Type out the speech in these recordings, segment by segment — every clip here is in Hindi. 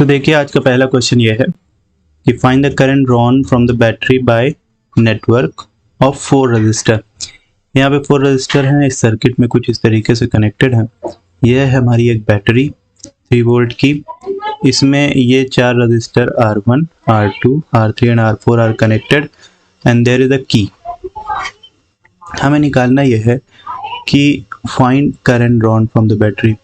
तो देखिए आज का पहला क्वेश्चन ये है कि find the current drawn from the battery by network of 4 resistor. यहाँ पे 4 रजिस्टर हैं, इस सर्किट में कुछ इस तरीके से कनेक्टेड है। यह है हमारी एक बैटरी 3 वोल्ट की। इसमें ये 4 resistor R1, R2, R3 and R4 are connected and there is a key. हमें निकालना यह है कि find current drawn from the battery.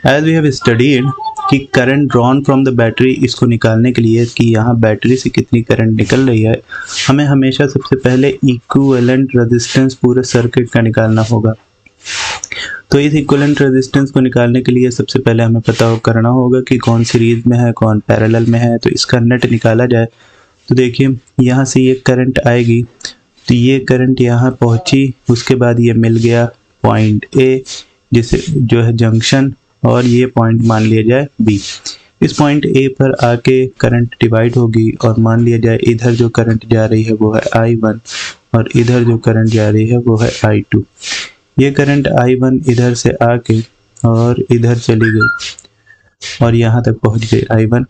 As we have studied कि current drawn from the battery, इसको निकालने के लिए कि यहाँ बैटरी से कितनी करंट निकल रही है, हमें हमेशा सबसे पहले इक्विवेलेंट रेजिस्टेंस पूरे सर्किट का निकालना होगा। तो इस इक्विवेलेंट रेजिस्टेंस को निकालने के लिए सबसे पहले हमें पता करना होगा कि कौन सीरीज में है, कौन पैरेलल में है। तो इसका नेट निकाला जाए तो देखिए यहाँ से ये करंट आएगी, तो ये करंट यहाँ पहुँची, उसके बाद ये मिल गया पॉइंट ए जिसे जो है जंक्शन, और ये पॉइंट मान लिया जाए बी। इस पॉइंट ए पर आके करंट डिवाइड होगी और मान लिया जाए इधर जो करंट जा रही है वो है I1 और इधर जो करंट जा रही है वो है I2। ये करंट I1 इधर से आके और इधर चली गई और यहाँ तक पहुँच गई I1।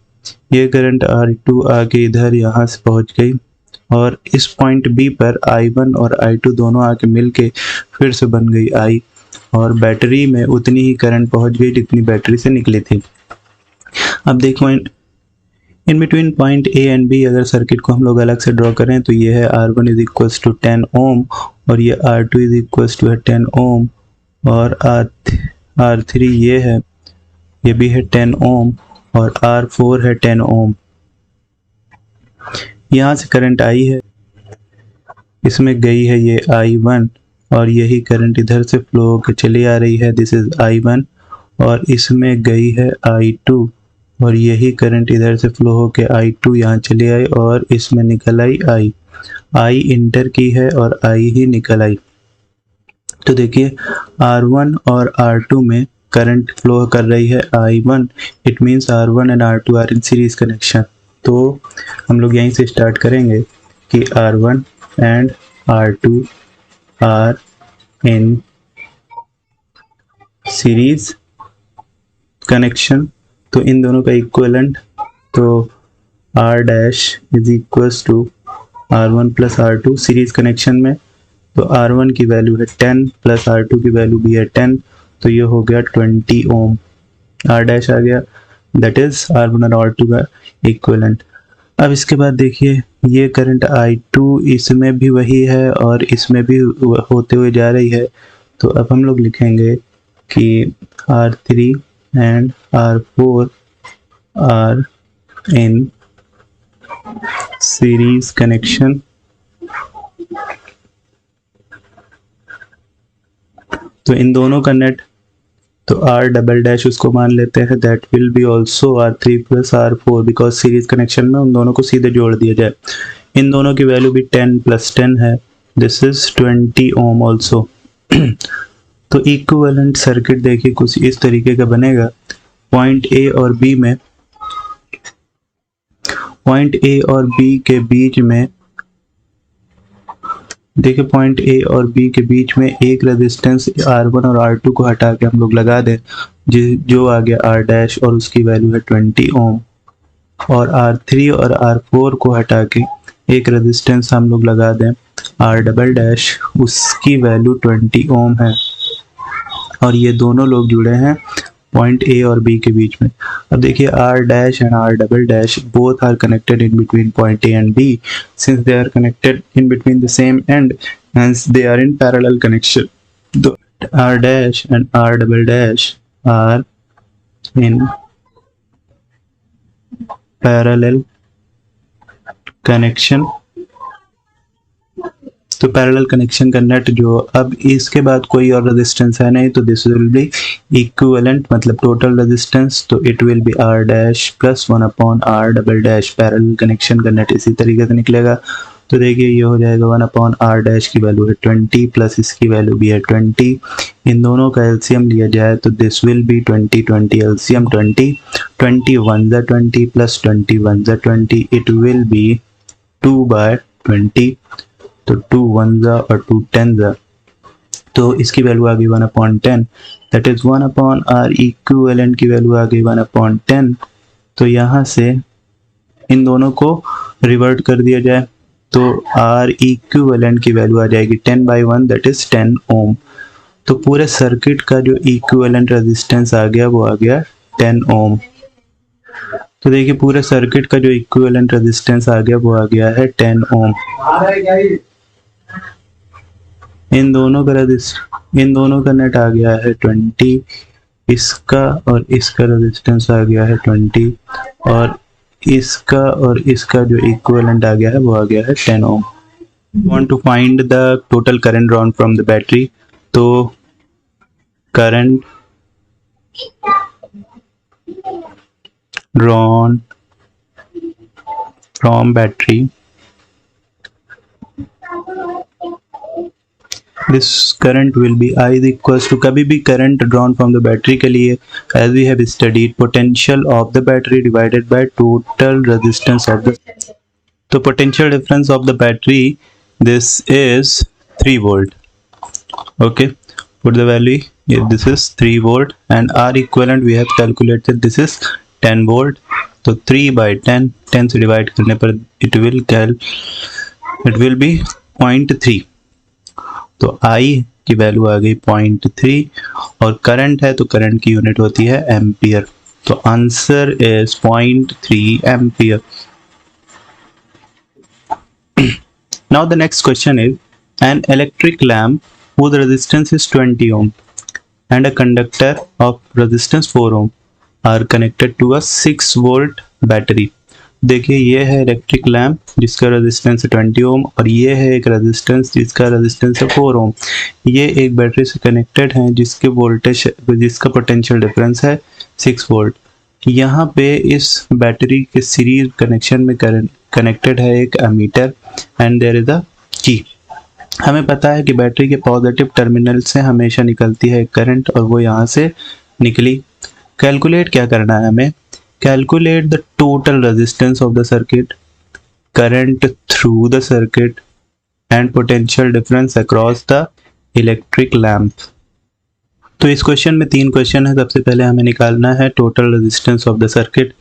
ये करंट R2 आके इधर यहाँ से पहुँच गई और इस पॉइंट बी पर I1 और I2 दोनों आके मिलके फिर से बन गई I, और बैटरी में उतनी ही करंट पहुंच गई जितनी बैटरी से निकली थी। अब देखो in between point A and B अगर सर्किट को हम लोग अलग से ड्रॉ करें तो ये है R1 इज इक्वल टू 10 ओम और ये R2 इज इक्वल टू 10 ओम और R3 ये भी है 10 ओम और R4 है 10 ओम। यहाँ से करंट आई है, इसमें गई है ये I1 और यही करंट इधर से फ्लो होकर चली आ रही है, दिस इज I1, और इसमें गई है I2 और यही करंट इधर से फ्लो होकर I2 यहाँ चली आई और इसमें निकल आई I इंटर की है और I ही निकल आई। तो देखिए R1 और R2 में करंट फ्लो कर रही है I1, it means R1 and R2 are in series connection. तो हम लोग यहीं से स्टार्ट करेंगे कि R1 and R2 are in series connection। तो इन दोनों का इक्विवेलेंट तो R dash is equals to R1 plus R2 series connection में। तो R1 की वैल्यू है 10 प्लस R2 की वैल्यू भी है 10, तो ये हो गया 20 ओम। R डैश आ गया, दैट इज R1 और R2 का इक्विवेलेंट। अब इसके बाद देखिए ये करंट I2 इसमें भी वही है और इसमें भी होते हुए जा रही है। तो अब हम लोग लिखेंगे कि R3 and R4 are in series connection. तो इन दोनों का नेट तो R डबल डैश उसको मान लेते हैं, that will be also R3 plus R4 because series connection में उन दोनों को सीधे जोड़ दिया जाए। इन दोनों की वैल्यू भी 10 प्लस 10 है, दिस इज 20 ओम ऑल्सो। तो इक्विवेलेंट सर्किट देखिए कुछ इस तरीके का बनेगा। पॉइंट ए और बी के बीच में देखिए पॉइंट ए और बी के बीच में एक रेजिस्टेंस R1 और R2 को हटा के हम लोग लगा दें जो आ गया R डैश और उसकी वैल्यू है 20 ओम, और R3 और R4 को हटा के एक रेजिस्टेंस हम लोग लगा दें R डबल डैश, उसकी वैल्यू 20 ओम है, और ये दोनों लोग जुड़े हैं पॉइंट ए और बी के बीच में। अब देखिए R dash and R double dash both are connected in between point A and B, since they are connected in between the same end hence they are in parallel connection. The R dash and R double dash are in parallel connection। तो पैरेलल कनेक्शन का नेट जो, अब इसके बाद कोई और रेजिस्टेंस है नहीं, तो दिस विल बी इक्विवेलेंट मतलब टोटल रेजिस्टेंस, तो it will be R dash plus 1 upon R double dash. Parallel connection का नेट इसी तरीके से निकलेगा। तो देखिए ये हो जाएगा 1 अपॉन R डैश की वैल्यू है 20 प्लस इसकी वैल्यू भी है 20। इन दोनों का एलसीएम लिया जाए तो दिस विल बी 20 20 एलसीएम 20 21 ज़ा 20 प्लस 21 ज़ा 20, इट विल बी 2/20। तो 2 1 ज़ा और 2 10 ज़ा, तो इसकी वैल्यू आ गई 1/10, that is 1 upon R equivalent की वैल्यू आ गई 1/10 तो यहाँ से इन दोनों को रिवर्ट कर दिया जाए तो R इक्विवेलेंट की वैल्यू आ जाएगी 10/1 दैट इज 10 ओम। तो पूरे सर्किट का जो इक्विवेलेंट रेजिस्टेंस आ गया वो आ गया 10 ओम। तो देखिए पूरे सर्किट का जो इक्विवेलेंट रेजिस्टेंस आ गया वो आ गया है 10 ओम। इन दोनों का नेट आ गया है 20, इसका और इसका रेजिस्टेंस आ गया है 20 और इसका जो इक्विवेलेंट आ गया है वो आ गया है 10 ohm. Want to find the total current drawn from the battery. तो current drawn from battery, this current will be I is equals to, कभी भी current drawn from the battery के लिए as we have studied potential of the battery divided by total resistance of the, तो potential difference of the battery this is 3 volt. Okay, put the value here, this is 3 volt and R equivalent we have calculated this is 10 volt. तो 3/10, 10 से डिवाइड करने पर it will be 0.3। तो I की वैल्यू आ गई 0.3 और करंट है तो करंट की यूनिट होती है एम्पियर। तो answer is 0.3 ampere. Now the next question is an electric lamp whose resistance is 20 ohm and a conductor of resistance 4 ohm are connected to a 6 volt battery। देखिए ये है इलेक्ट्रिक लैम्प जिसका रेजिस्टेंस है 20 ओम और ये है एक रेजिस्टेंस जिसका रेजिस्टेंस है 4 ओम। ये एक बैटरी से कनेक्टेड है जिसका पोटेंशियल डिफरेंस है 6 वोल्ट। यहाँ पे इस बैटरी के सीरीज कनेक्शन में कनेक्टेड है एक ammeter and there is a key. हमें पता है कि बैटरी के पॉजिटिव टर्मिनल से हमेशा निकलती है करंट और वो यहाँ से निकली। कैलकुलेट क्या करना है हमें, calculate the total resistance of the circuit, current through the circuit and potential difference across the electric lamp। तो इस क्वेश्चन में 3 क्वेश्चन है। सबसे पहले हमें निकालना है total resistance of the circuit.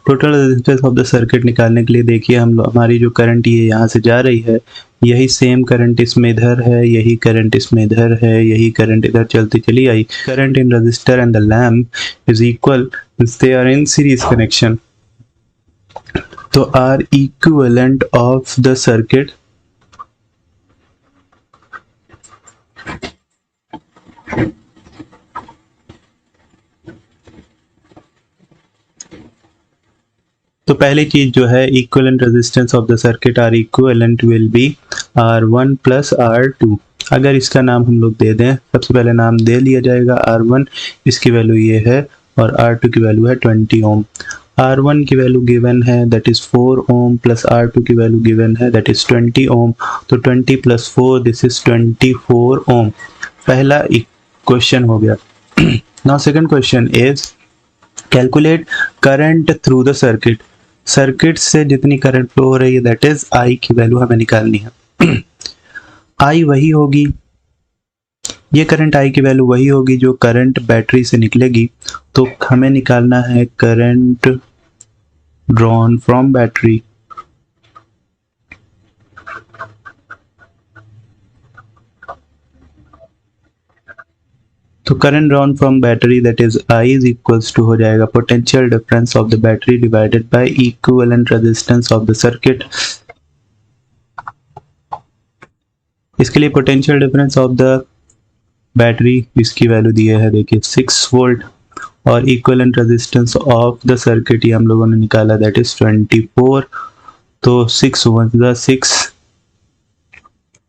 Total resistance of the circuit निकालने के लिए देखिए हमारी जो करंट ये यहाँ से जा रही है, यही सेम करंट इसमें इधर है, यही करंट इसमें इधर है, यही करंट इधर चलती चली आई। Current in resistor and the lamp is equal, they are in series connection। तो R equivalent of the circuit तो पहली चीज जो है equivalent resistance of the circuit R equivalent will be R1 plus R2। अगर इसका नाम हम लोग दे दें, सबसे पहले नाम दे लिया जाएगा R1, इसकी वैल्यू ये है और R2 की वैल्यू है 20 ओम। R1 की वैल्यू गिवन है that is 4 ohm plus R2 की वैल्यू गिवन है दैट इज 20 ओम। तो 20 + 4 दिस इज 24 ओम। पहला क्वेश्चन हो गया। Now second question is calculate current through the circuit. Circuit से जितनी करंट फ्लो हो रही है दैट इज I की वैल्यू हमें निकालनी है। I वही होगी, ये करंट I की वैल्यू वही होगी जो करंट बैटरी से निकलेगी। तो हमें निकालना है करंट ड्रॉन फ्रॉम बैटरी। तो current drawn from battery that is I is equals to हो जाएगा potential difference of the battery divided by equivalent resistance of the circuit. इसके लिए potential difference of the battery इसकी वैल्यू दी है देखिए 6 वोल्ट और equivalent resistance of the circuit ये हम लोगों ने निकाला दैट इज 24। तो 6 1 6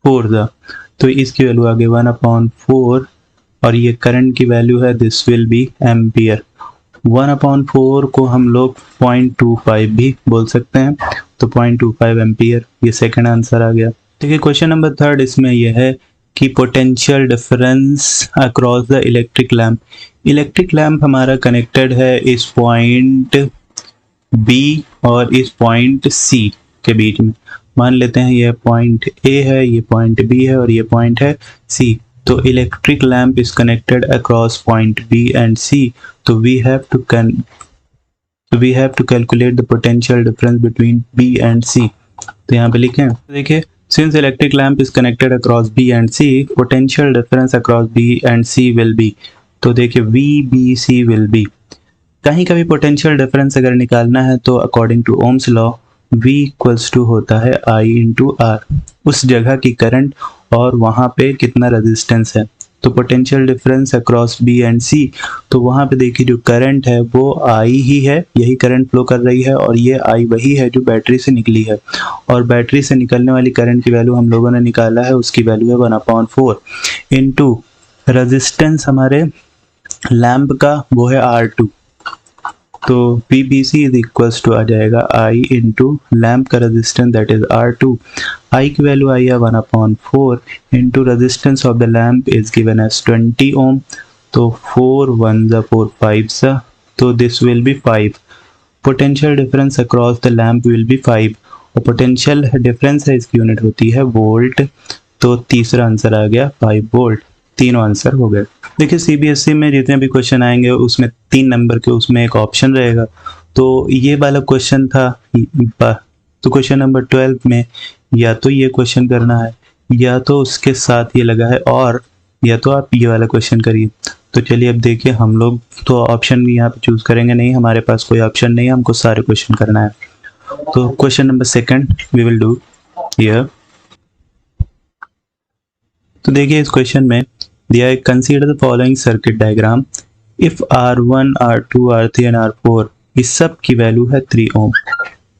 4 तो इसकी वैल्यू आ गई 1/4 और ये करंट की वैल्यू है दिस विल बी एम्पियर। 1/4 को हम लोग 0.25 भी बोल सकते हैं, तो 0.25 एम्पियर ये सेकंड आंसर आ गया। देखिए क्वेश्चन नंबर 3 इसमें यह है कि potential difference across the electric lamp. Electric lamp हमारा कनेक्टेड है इस पॉइंट B और इस पॉइंट C के बीच में। मान लेते हैं ये पॉइंट A है, ये पॉइंट B है और ये पॉइंट है C। तो electric lamp is connected across point B and C। तो वी हैव टू तो we have to calculate the potential difference between B and C. तो यहाँ पे लिखें, देखिए since electric lamp is connected across B and C, potential difference across B and C will be. तो देखिए V B C will be, कहीं का भी पोटेंशियल डिफरेंस अगर निकालना है तो according to Ohm's law V equals to होता है I इंटू आर, उस जगह की करंट और वहाँ पे कितना रेजिस्टेंस है। तो potential difference across B and C, तो वहाँ पे देखिए जो करंट है वो I ही है, यही करंट फ्लो कर रही है, और ये I वही है जो बैटरी से निकली है, और बैटरी से निकलने वाली करंट की वैल्यू हम लोगों ने निकाला है, उसकी वैल्यू है 1/4 इंटू रेजिस्टेंस हमारे लैम्प का वो है R2। तो VBC इज इक्वल्स टू आ जाएगा I इंटू लैम्प का resistance that is R2। I की वैल्यू आई है 1/4 into resistance of the lamp is given as 20 ohm. तो 4 1 जा 4 5 जा, तो this will be 5। Potential difference across the lamp will be 5, और पोटेंशियल डिफरेंस है इसकी यूनिट होती है वोल्ट। तो तीसरा आंसर आ गया 5 वोल्ट। तीनों आंसर हो गए। देखिए CBSE में जितने भी क्वेश्चन आएंगे उसमें 3 नंबर के उसमें एक ऑप्शन रहेगा, तो ये वाला क्वेश्चन था। तो क्वेश्चन नंबर 12 में या तो ये क्वेश्चन करना है, या तो उसके साथ ये लगा है, और या तो आप ये वाला क्वेश्चन करिए। तो चलिए अब देखिए, हम लोग तो ऑप्शन यहाँ पे चूज करेंगे नहीं, हमारे पास कोई ऑप्शन नहीं है, हमको सारे क्वेश्चन करना है। तो question number 2 we will do here. तो देखिए इस क्वेश्चन में दिया है, consider the following circuit diagram if R1 R2 R3 and R4 is सब की वैल्यू है 3 ओम।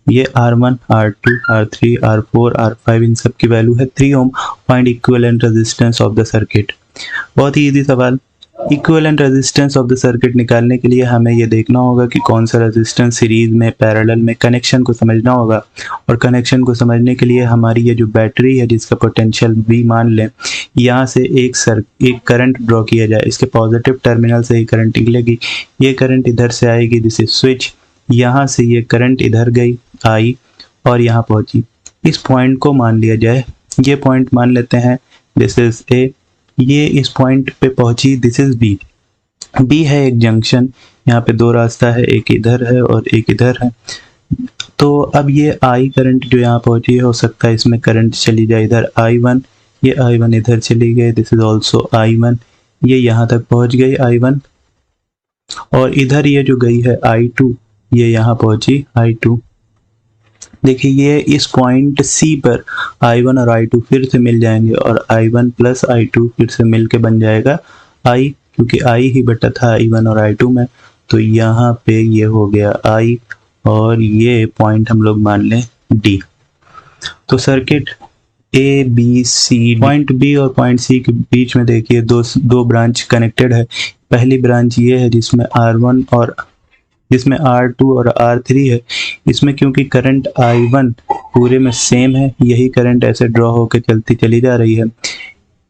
ये R1 R2 R3 R4 R5 इन सब की वैल्यू है 3 ohm. Find equivalent resistance of the circuit. बहुत ही इजी सवाल। Equivalent resistance of the circuit निकालने के लिए हमें ये देखना होगा कि कौन सा रेजिस्टेंस सीरीज में, पैरेलल में, कनेक्शन को समझना होगा। और कनेक्शन को समझने के लिए हमारी ये जो बैटरी है जिसका पोटेंशियल V मान लें, यहाँ से एक करंट ड्रॉ किया जाए, इसके पॉजिटिव टर्मिनल से ही करंट निकलेगी, ये करंट इधर से आएगी, दिस इज स्विच, यहाँ से ये करंट इधर गई आई और यहाँ पहुंची। इस पॉइंट को मान लिया जाए, ये पॉइंट मान लेते हैं, दिस इज A, ये इस पॉइंट पे पहुंची, दिस इज B। B है एक जंक्शन, यहाँ पे 2 रास्ता है, एक इधर है और एक इधर है। तो अब ये I करंट जो यहाँ पहुंची है, हो सकता है इसमें करंट चली जाए इधर I1, ये I1 इधर चली गई, दिस इज ऑल्सो I1, ये यहाँ तक पहुंच गई I1, और इधर ये जो गई है I2, ये यहाँ पहुंची I2। देखिए ये इस पॉइंट C पर I1 और I2 फिर से मिल जाएंगे, और I1 प्लस I2 फिर से मिल के बन जाएगा I, क्योंकि I ही बटा था I1 और I2 में। तो यहाँ पे ये हो गया I, और ये पॉइंट हम लोग मान लें D। तो circuit A B C, point B और पॉइंट C के बीच में देखिए दो ब्रांच कनेक्टेड है। पहली ब्रांच ये है जिसमें R2 और R3 है। इसमें क्योंकि करंट I1 पूरे में सेम है, यही करंट ऐसे ड्रॉ होकर चलती चली जा रही है।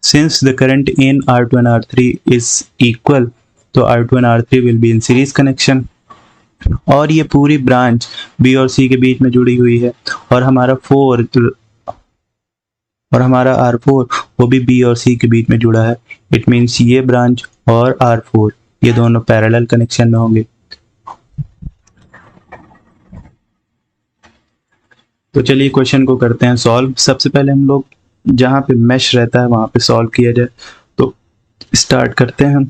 Since the current in R2 and R3 is equal, तो R2 and R3 will be in series connection, और ये पूरी ब्रांच B और C के बीच में जुड़ी हुई है, और हमारा R4 वो भी B और C के बीच में जुड़ा है। इट मीन्स ये ब्रांच और R4 ये दोनों पैरेलल कनेक्शन में होंगे। तो चलिए क्वेश्चन को करते हैं सॉल्व। सबसे पहले हम लोग जहाँ पे मैश रहता है वहाँ पे सॉल्व किया जाए, तो स्टार्ट करते हैं,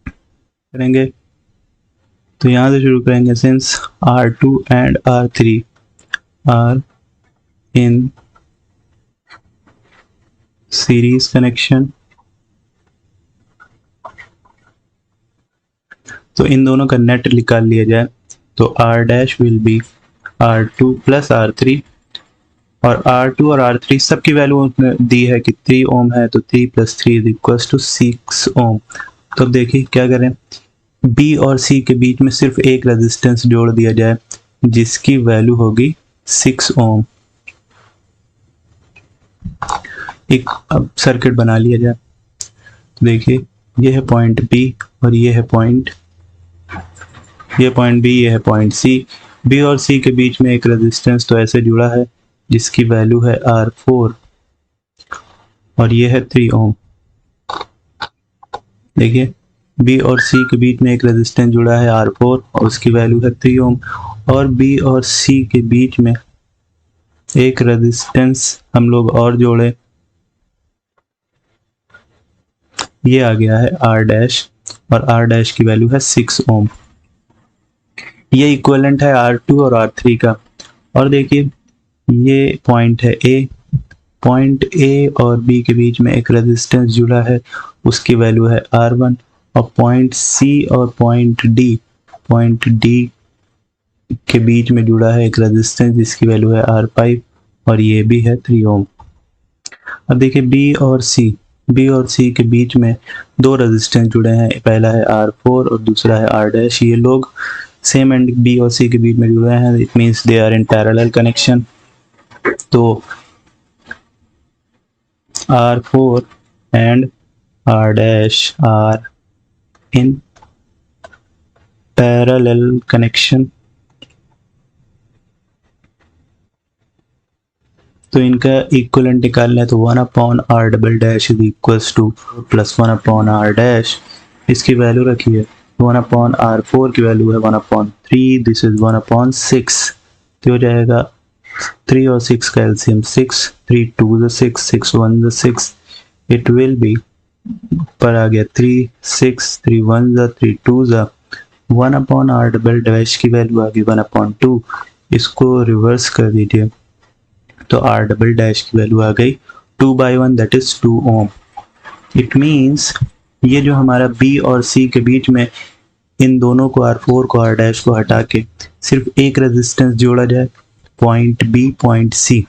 करेंगे। तो यहाँ से शुरू करेंगे। Since R2 and R3 are in series connection, तो इन दोनों का नेट निकाल लिया जाए, तो R dash will be R2 plus R3, और R2 और R3 सबकी वैल्यू दी है कि 3 ओम है, तो 3 + 3 इज इक्वल टू 6 ओम। तो अब देखिए क्या करें, B और C के बीच में सिर्फ एक रेजिस्टेंस जोड़ दिया जाए जिसकी वैल्यू होगी 6 ओम। एक अब सर्किट बना लिया जाए। तो देखिए ये है पॉइंट B और ये है पॉइंट B, ये है पॉइंट C। B और C के बीच में एक रेजिस्टेंस तो ऐसे जुड़ा है जिसकी वैल्यू है R4, और ये है 3 ओम। देखिए बी और सी के बीच में एक रेजिस्टेंस जुड़ा है R4 और उसकी वैल्यू है 3 ओम, और बी और सी के बीच में एक रेजिस्टेंस हम लोग और जोड़े, ये आ गया है R डैश, और R डैश की वैल्यू है 6 ओम। ये इक्विवेलेंट है R2 और R3 का। और देखिए ये पॉइंट है A, पॉइंट A और B के बीच में एक रेजिस्टेंस जुड़ा है, उसकी वैल्यू है R1, और पॉइंट C और पॉइंट D के बीच में जुड़ा है एक रेजिस्टेंस जिसकी वैल्यू है R5, और ये भी है 3 ओम। अब देखिए B और C के बीच में दो रेजिस्टेंस जुड़े हैं, पहला है R4 और दूसरा है R डैश। ये लोग सेम एंड B और C के बीच में जुड़े हैं, it means they are in parallel connection. तो R4 and R dash are in parallel connection। तो इनका इक्वलेंट निकालना है, तो 1/R double dash is equals two plus 1/R dash. इसकी वैल्यू रखिए, 1/R4 की वैल्यू है 1/3, दिस इज 1/6। तो हो जाएगा 3 और 6 का एलसीएम 6, 3 2 6, 6 1 6, इट विल बी पर आ गया 3 6, 3 1 3 2 1/R डबल डैश की वैल्यू आ गई 1/2। इसको रिवर्स कर दीजिए तो R डबल डैश की वैल्यू आ गई 2/1, that is 2 ohm. It means ये जो हमारा B और C के बीच में इन दोनों को R4 को R डैश को हटा के सिर्फ एक रेजिस्टेंस जोड़ा जाए, point B point C,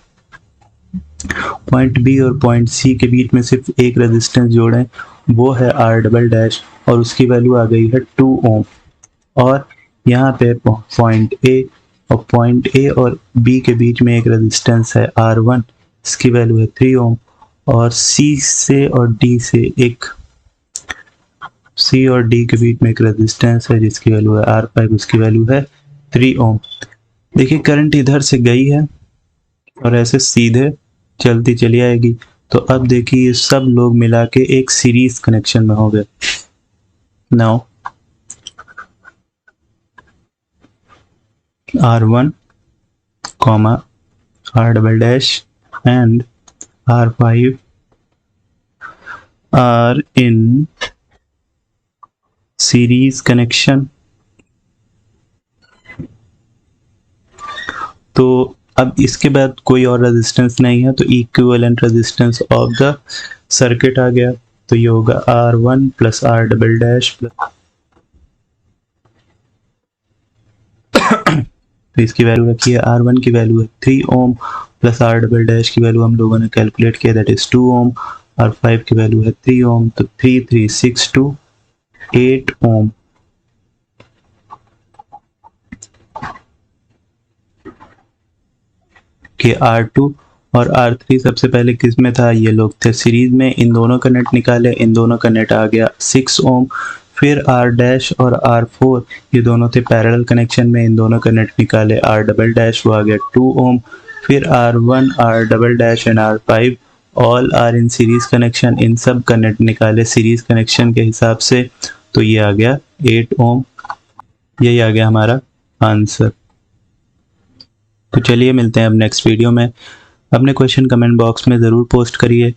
point B और पॉइंट C के बीच में सिर्फ एक रेजिस्टेंस जोड़ें, वो है R डबल डैश, और उसकी वैल्यू आ गई है 2 ओम। और यहाँ पे पॉइंट A और B के बीच में एक रेजिस्टेंस है R1, इसकी वैल्यू है 3 ओम, और C और D के बीच में एक रेजिस्टेंस है जिसकी वैल्यू है R5, उसकी वैल्यू है 3 ओम। देखिए करंट इधर से गई है और ऐसे सीधे चलती चली आएगी। तो अब देखिए सब लोग मिला के एक सीरीज कनेक्शन में हो गए। Now R1, R double dash and R5 are in series connection। तो अब इसके बाद कोई और रेजिस्टेंस नहीं है, तो equivalent resistance of the circuit आ गया। तो ये होगा R1 plus R double dash plus तो इसकी वैल्यू रखी है, R1 की वैल्यू है 3 ohm plus R double dash की वैल्यू हम लोगों ने कैलकुलेट किया, दैट इज 2 ओम। R5 की वैल्यू है 3 ओम, तो 3 3 6 2 8 ओम। कि R2 और R3 सबसे पहले किस में था, ये लोग थे सीरीज में, इन दोनों का नेट निकाले, इन दोनों का नेट आ गया 6 ओम। फिर R डैश और R4 ये दोनों थे पैरेलल कनेक्शन में, इन दोनों का नेट निकाले, R डबल डैश वो आ गया 2 ओम। फिर R1 R double dash and R5 all are in series connection, इन सब का नेट निकाले सीरीज कनेक्शन के हिसाब से, तो ये आ गया 8 ओम। यही आ गया हमारा आंसर। तो चलिए मिलते हैं अब नेक्स्ट वीडियो में। अपने क्वेश्चन कमेंट बॉक्स में ज़रूर पोस्ट करिए।